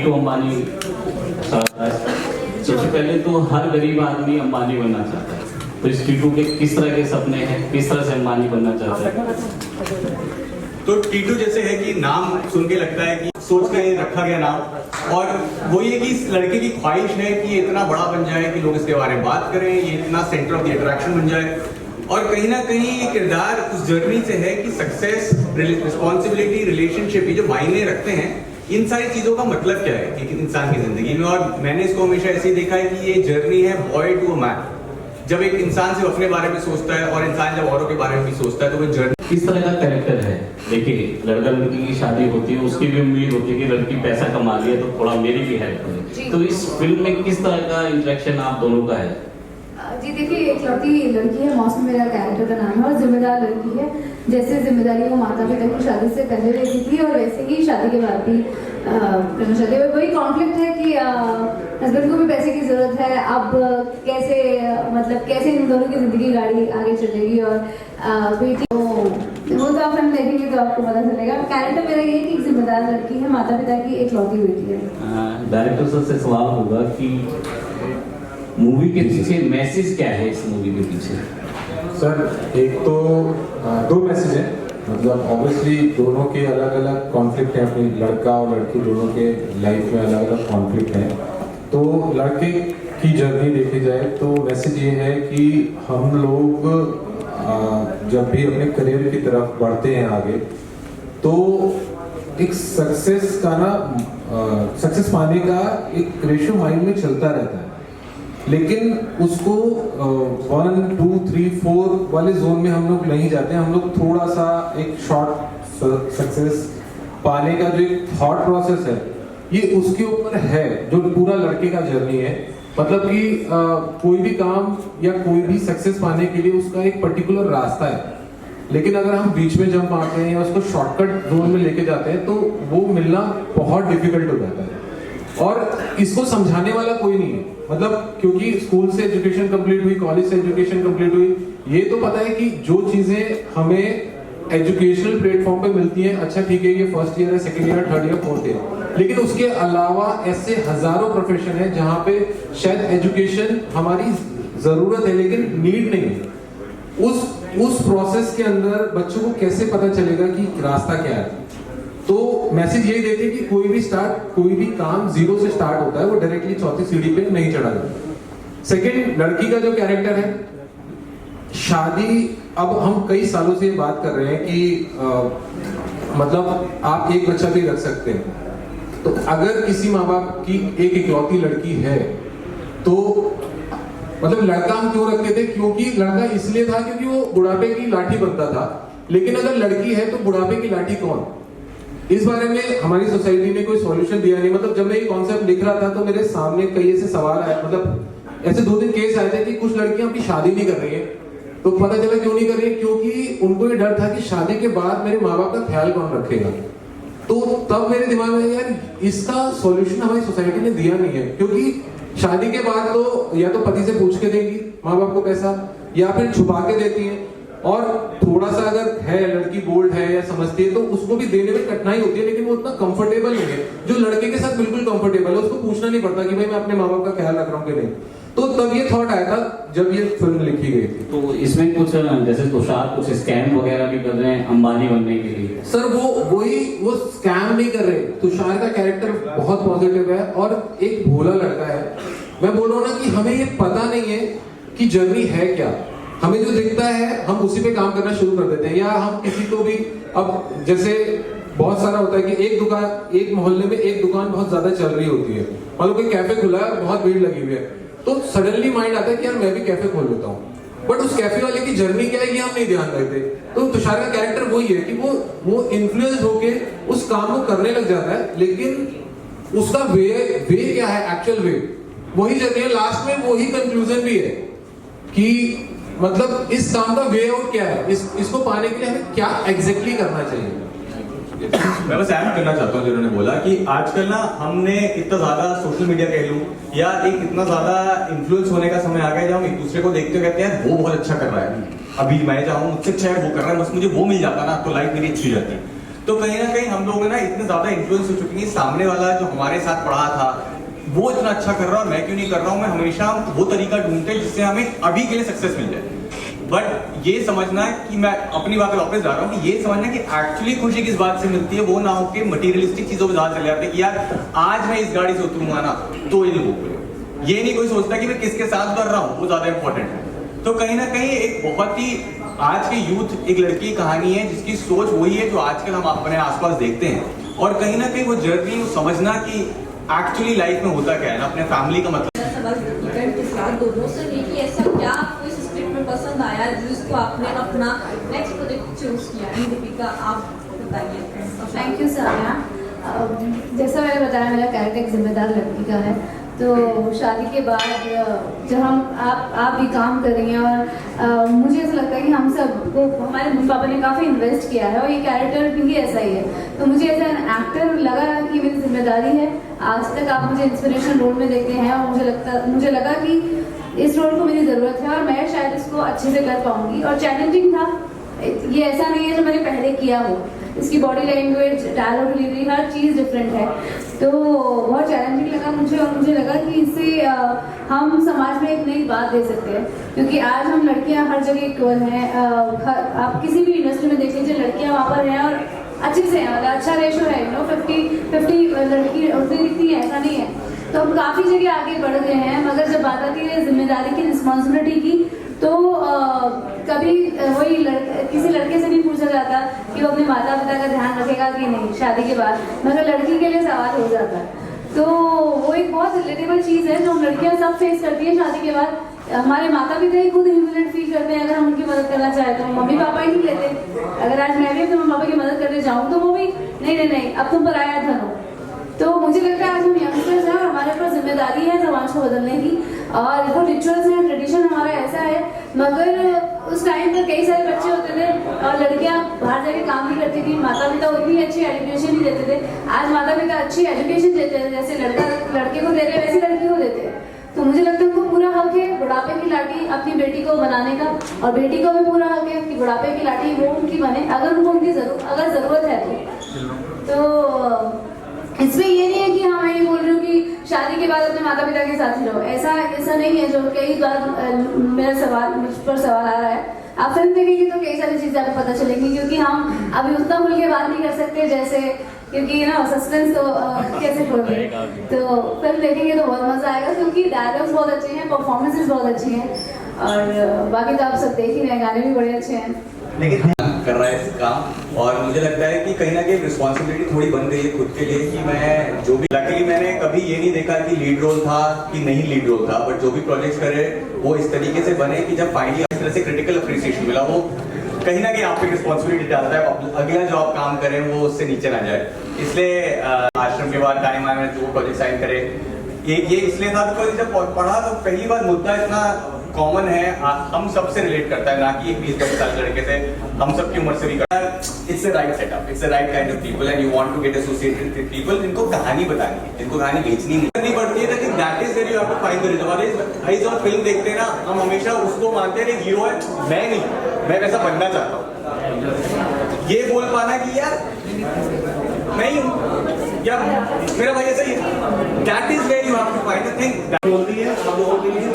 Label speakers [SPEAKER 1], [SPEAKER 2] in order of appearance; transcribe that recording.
[SPEAKER 1] तो अंबानी सबसे पहले तो हर गरीब आदमी अंबानी बनना चाहता है। तो इस टीटू के किस तरह के सपने हैं, किस तरह से अंबानी बनना चाहता है?
[SPEAKER 2] तो टीटू जैसे है कि नाम सुन के लगता है कि सोच के रखा गया नाम, और वो ये कि इस लड़के की ख्वाहिश है कि ये इतना बड़ा बन जाए कि लोग इसके बारे में बात करें, ये इतना सेंटर ऑफ द अट्रैक्शन बन जाए। और कहीं ना कहीं ये किरदार उस जर्नी से है कि सक्सेस, रिस्पॉन्सिबिलिटी, रिलेशनशिप, ये जो मायने रखते हैं, इन सारी चीजों का मतलब क्या है एक इंसान की जिंदगी में। और मैंने इसको हमेशा ऐसे ही देखा है कि ये जर्नी है बॉय टू अ मैन। जब एक इंसान सिर्फ अपने बारे में सोचता है और इंसान जब औरों के बारे में भी सोचता है, तो वो जर्नी
[SPEAKER 1] किस तरह का कैरेक्टर है। देखिए, लड़का लड़की की शादी होती है, उसकी भी उम्मीद होती है कि लड़की पैसा कमा रही है तो थोड़ा मेरी भी हेल्प करे। तो इस फिल्म में किस तरह का इंटरेक्शन आप दोनों का है?
[SPEAKER 3] जी देखिए, इकलौती लड़की है, मौसम मेरा कैरेक्टर का नाम है, और जिम्मेदार लड़की है। जैसे जिम्मेदारी वो माता पिता की शादी से पहले लेती थी और वैसे ही शादी के बाद भी शादी में वही कॉन्फ्लिक्ट है कि हस्बैंड को भी पैसे की जरूरत है। अब कैसे कैसे इन दोनों की जिंदगी गाड़ी आगे चलेगी। और बेटी वो तो आप फिल्म देखेंगे तो आपको पता चलेगा। कैरेक्टर मेरा ये है कि जिम्मेदार लड़की है, माता पिता की इकलौती बेटी है।
[SPEAKER 1] डायरेक्टर सर से सवाल होगा कि मूवी के पीछे मैसेज क्या है? इस मूवी के पीछे
[SPEAKER 4] सर एक तो दो मैसेज है। मतलब ऑब्वियसली दोनों के अलग अलग कॉन्फ्लिक्ट है, अपनी लड़का और लड़की दोनों के लाइफ में अलग अलग कॉन्फ्लिक्ट है। तो लड़के की जर्नी देखी जाए तो मैसेज ये है कि हम लोग जब भी अपने करियर की तरफ बढ़ते हैं आगे, तो एक सक्सेस का सक्सेस पाने का एक रेशियो माइंड में चलता रहता है, लेकिन उसको 1, 2, 3, 4 वाले जोन में हम लोग नहीं जाते। हम लोग थोड़ा सा एक शॉर्ट सक्सेस पाने का जो एक थॉट प्रोसेस है, ये उसके ऊपर है, जो पूरा लड़के का जर्नी है। मतलब कि कोई भी काम या कोई भी सक्सेस पाने के लिए उसका एक पर्टिकुलर रास्ता है, लेकिन अगर हम बीच में जंप मारते हैं या उसको शॉर्टकट जोन में लेके जाते हैं तो वो मिलना बहुत डिफिकल्ट हो जाता है। और इसको समझाने वाला कोई नहीं है। मतलब क्योंकि स्कूल से एजुकेशन कंप्लीट हुई, कॉलेज से एजुकेशन कंप्लीट हुई, ये तो पता है कि जो चीजें हमें एजुकेशनल प्लेटफॉर्म पे मिलती हैं, अच्छा ठीक है, ये फर्स्ट ईयर है, second year, third year, fourth year, लेकिन उसके अलावा ऐसे हजारों प्रोफेशन है जहां पे शायद एजुकेशन हमारी जरूरत है लेकिन नीड नहीं है। उस प्रोसेस के अंदर बच्चों को कैसे पता चलेगा कि रास्ता क्या है? तो मैसेज यही देते हैं कि कोई भी काम जीरो से स्टार्ट होता है, वो डायरेक्टली चौथी सीढ़ी पे नहीं चढ़ा जाता। सेकंड, लड़की का जो कैरेक्टर है, शादी, अब हम कई सालों से बात कर रहे हैं कि मतलब आप एक बच्चा भी रख सकते हैं। तो अगर किसी माँ बाप की एक इकलौती लड़की है तो मतलब लड़का हम क्यों रखते थे? क्योंकि लड़का इसलिए था क्योंकि वो बुढ़ापे की लाठी बनता था, लेकिन अगर लड़की है तो बुढ़ापे की लाठी कौन? इस बारे में हमारी सोसाइटी ने कोई सॉल्यूशन दिया नहीं। मतलब जब मैं ये कॉन्सेप्ट लिख रहा था तो मेरे सामने कई ऐसे सवाल आए, मतलब ऐसे 2-3 केस आए थे कि कुछ लड़कियां अपनी शादी नहीं कर रही है। तो पता चला क्यों नहीं कर रही है? क्योंकि उनको ये डर था कि शादी के बाद मेरे माँ बाप का ख्याल कौन रखेगा। तो तब मेरे दिमाग में यार इसका सॉल्यूशन हमारी सोसाइटी ने दिया नहीं है, क्योंकि शादी के बाद तो या तो पति से पूछ के देंगी माँ बाप को पैसा, या फिर छुपा के देती है, और थोड़ा सा अगर है लड़की बोल्ड है या समझती है तो उसको भी देने में कठिनाई होती है, लेकिन वो उतना कंफर्टेबल नहीं है। जो लड़के के साथ बिल्कुल कंफर्टेबल है उसको पूछना नहीं पड़ता कि भाई मैं अपने माँ बाप का ख्याल रख रहा हूँ कि नहीं। तो तब ये थॉट आया था जब ये फिल्म लिखी गई थी।
[SPEAKER 1] तो इसमें कुछ जैसे तुषार कुछ स्कैम वगैरह भी कर रहे हैं अंबानी बनने के लिए।
[SPEAKER 4] सर वो स्कैम नहीं कर रहे। तुषार का कैरेक्टर बहुत पॉजिटिव है और एक भोला लड़का है। मैं बोल रहा हूँ ना कि हमें ये पता नहीं है कि जर्नी है क्या, हमें जो दिखता है हम उसी पे काम करना शुरू कर देते हैं। या हम किसी को भी, अब जैसे बहुत सारा होता है कि एक मोहल्ले में एक दुकान बहुत ज्यादा चल रही होती है, मतलब कोई कैफे खुला है, बहुत भीड़ लगी हुई है, तो सडनली माइंड आता है कि यार मैं भी कैफे खोल लेता हूँ। बट उस कैफे वाले की जर्नी क्या है ये हम नहीं ध्यान देते। तो तुषार का कैरेक्टर वही है कि वो इन्फ्लुएंस होके उस काम को करने लग जाता है, लेकिन उसका वे क्या है, एक्चुअल वे वही जर्नी है। लास्ट में वही कंक्लूजन भी है कि मतलब इस काम का वे आउट क्या है, इसको पाने के लिए हमें क्या एग्जैक्टली करना चाहिए।
[SPEAKER 2] मैं बस ऐड करना चाहता हूँ जिन्होंने बोला कि आजकल ना हमने इतना ज्यादा सोशल मीडिया कह लूं या एक इतना ज्यादा इन्फ्लुएंस होने का समय आ गया जब हम एक दूसरे को देखते हुए कहते हैं वो बहुत अच्छा कर रहा है, अभी मैं चाहूँ मुझसे अच्छा है वो कर रहा है, बस मुझे वो मिल जाता ना तो लाइफ मेरी अच्छी हो जाती। तो कहीं ना कहीं हम लोग ना इतने ज्यादा इन्फ्लुएंस हो चुके हैं कि सामने वाला जो हमारे साथ पढ़ा था वो इतना अच्छा कर रहा है और मैं क्यों नहीं कर रहा हूँ। मैं हमेशा वो तरीका ढूंढते हैं जिससे हमें अभी के लिए सक्सेस मिल जाए। बट ये समझना कि मैं अपनी बात पे वापस जा रहा हूँ कि ये समझना कि एक्चुअली खुशी किस बात से मिलती है, वो ना हो के मटीरियलिस्टिक चीजों पे ज्यादा चले जाते हैं कि यार आज मैं इस गाड़ी से उतरूंगा ना तो ये लोग, ये नहीं कोई सोचता कि मैं किसके साथ कर रहा हूँ, वो ज्यादा इंपॉर्टेंट है। तो कहीं ना कहीं एक बहुत ही आज के यूथ एक लड़की की कहानी है जिसकी सोच वही है जो आजकल हम अपने आसपास देखते हैं। और कहीं ना कहीं वो जर्नी समझना कि एक्चुअली लाइफ में होता क्या है ना, अपने फैमिली का मतलब
[SPEAKER 5] दोनों से नहीं कि ऐसा क्या आपको इस स्क्रिप्ट में पसंद आया जिसको आपने अपना नेक्स्ट प्रोजेक्ट चूज किया। दीपिका आप बताइए।
[SPEAKER 3] Thank you Sania. जैसा मैंने बताया मेरा कैरेक्टर एक जिम्मेदार लड़की का है। तो शादी के बाद जब आप भी काम कर रही हैं और मुझे ऐसा लगता है कि हम सबको हमारे मम्मी पापा ने काफ़ी इन्वेस्ट किया है और ये कैरेक्टर भी ऐसा ही है। तो मुझे एज एन एक्टर लगा कि मेरी जिम्मेदारी है। आज तक आप मुझे इंस्पिरेशन रोल में देखते हैं और मुझे लगा कि इस रोल को मेरी ज़रूरत है और मैं शायद इसको अच्छे से कर पाऊंगी। और चैलेंजिंग था, ये ऐसा नहीं है जो मैंने पहले किया हो। इसकी बॉडी लैंग्वेज, डायलॉग डिलीवरी, हर चीज़ डिफरेंट है। तो बहुत चैलेंजिंग लगा मुझे और मुझे लगा कि इससे हम समाज में एक नई बात दे सकते हैं, क्योंकि आज हम लड़कियां हर जगह इक्वल हैं। आप किसी भी इंडस्ट्री में देख लीजिए, लड़कियां वहाँ पर हैं और अच्छे से हैं, मतलब अच्छा रेशो है। 50-50 लड़की उतनी दिखती है, ऐसा नहीं है। तो हम काफ़ी जगह आगे बढ़ गए हैं। मगर जब बात आती है जिम्मेदारी की, रिस्पॉन्सिबिलिटी की, तो कभी वही किसी लड़के से नहीं पूछा जाता कि वो अपने माता पिता का ध्यान रखेगा कि नहीं शादी के बाद, मगर लड़की के लिए सवाल हो जाता है। तो वो एक बहुत रिलेटेबल चीज़ है जो हम लड़कियां सब फेस करती हैं शादी के बाद। हमारे माता पिता ही खुद ह्यूमिलेट फील करते हैं अगर हम उनकी मदद करना चाहें तो। मम्मी पापा ही नहीं लेते। अगर आज मैं भी अपने मम्मी पापा की मदद करने जाऊँ तो वो भी नहीं अब तुम पराया धन हो। तो मुझे लगता है आज हम यंगस्टर्स हैं और हमारे ऊपर जिम्मेदारी है समाज को बदलने की। और वो रिचुअल्स हैं, ट्रेडिशन हमारा ऐसा है। मगर उस टाइम पर कई सारे बच्चे होते थे और लड़कियां बाहर जाके काम भी करती थी। माता पिता उतनी अच्छी एजुकेशन नहीं देते थे। आज माता पिता अच्छी एजुकेशन देते हैं, जैसे लड़के को दे रहे वैसे लड़की को देते हैं। तो मुझे लगता है उनको पूरा हक है बुढ़ापे की लाठी अपनी बेटी को बनाने का, और बेटी को भी पूरा हक है कि बुढ़ापे की लाठी वो उनकी बने अगर उनको उनकी जरूरत है तो इसमें ये नहीं है कि हाँ मैं ये बोल रही हूँ कि शादी के बाद अपने माता पिता के साथ ही रहो, ऐसा नहीं है। जो कई बार मुझ पर सवाल आ रहा है। आप फिल्म देखेंगे तो कई सारी चीजें आपको पता चलेंगी, क्योंकि हम अभी उतना खुल के बात नहीं कर सकते जैसे, क्योंकि ना सस्पेंस तो कैसे खोलेंगे। तो फिल्म देखेंगे तो बहुत मजा आएगा, क्योंकि डायलॉग्स बहुत अच्छे हैं, परफॉर्मेंसेज बहुत अच्छी हैं और बाकी तो आप सब देख ही रहे हैं, गाने भी बड़े अच्छे हैं।
[SPEAKER 2] लेकिन कर रहा है इस काम और मुझे लगता है कि कहीं ना कहीं रिस्पॉन्सिबिलिटी थोड़ी बन गई है खुद के लिए कि मैं जो भी, लकीली मैंने कभी ये नहीं देखा कि लीड रोल था कि नहीं लीड रोल था, बट जो भी प्रोजेक्ट्स करे वो इस तरीके से बने कि जब फाइनली इस तरह से क्रिटिकल अप्रिसिएशन मिला, वो कहीं ना कहीं आप पे रिस्पॉन्सिबिलिटी डालता है अगला जो आप काम करें वो उससे नीचे ना जाए। इसलिए आश्रम के बाद टाइम आया मैंने जो प्रोजेक्ट साइन करे, ये इसलिए था बिकॉज जब पढ़ा तो पहली बार मुद्दा इतना कॉमन है, हम सबसे रिलेट करता है, ना कि एक 20-22 साल लड़के से, हम सबकी उम्र से भी करता है। It's a right setup, it's a right kind of people and you want to get associated with people जिनको कहानी बतानी है, जिनको कहानी बेचनी नहीं पड़ती है। लेकिन that is where you have to find the result. जब फिल्म देखते हैं ना, हम हमेशा उसको मानते हैं हीरो है, मैं वैसा बनना चाहता हूँ। ये बोल पाना कि यार नहीं या मेरा भाई ऐसा ही है, that is where you have to find the thing बोलती है हम लोगों के लिए।